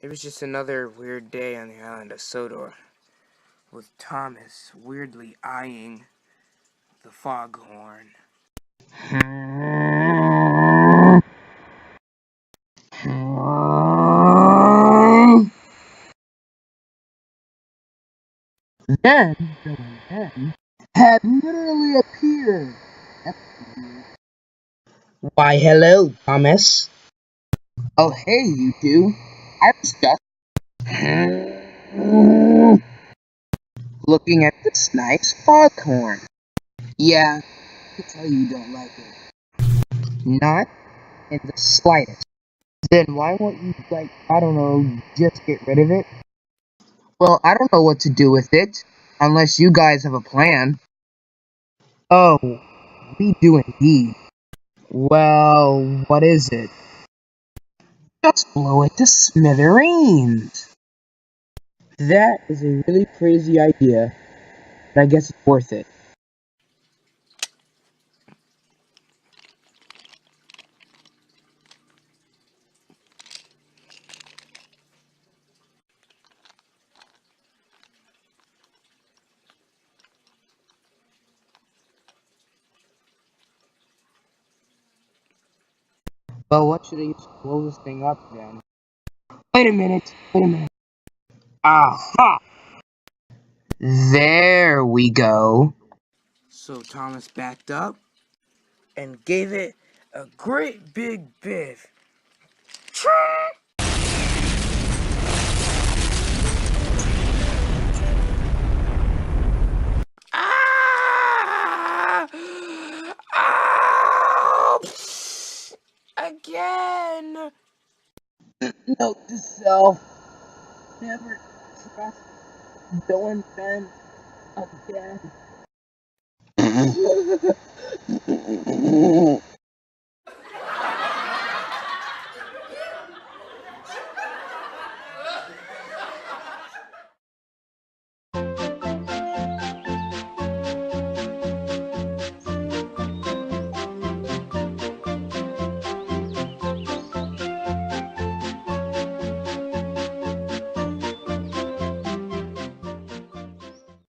It was just another weird day on the island of Sodor, with Thomas weirdly eyeing the foghorn. Then the man had literally appeared. Why, hello, Thomas. Oh, hey, you two. I was just looking at this nice foghorn. Yeah, I can tell you don't like it. Not in the slightest. Then why won't you, I don't know, just get rid of it? Well, I don't know what to do with it, unless you guys have a plan. Oh, we do indeed. Well, what is it? Just blow it to smithereens. That is a really crazy idea, but I guess it's worth it. Well, what should I use to blow this thing up then? Wait a minute, wait a minute. Aha! There we go. So Thomas backed up and gave it a great big biff. Ah! Ow! Again! Note to self, never trust Dylan Ben again.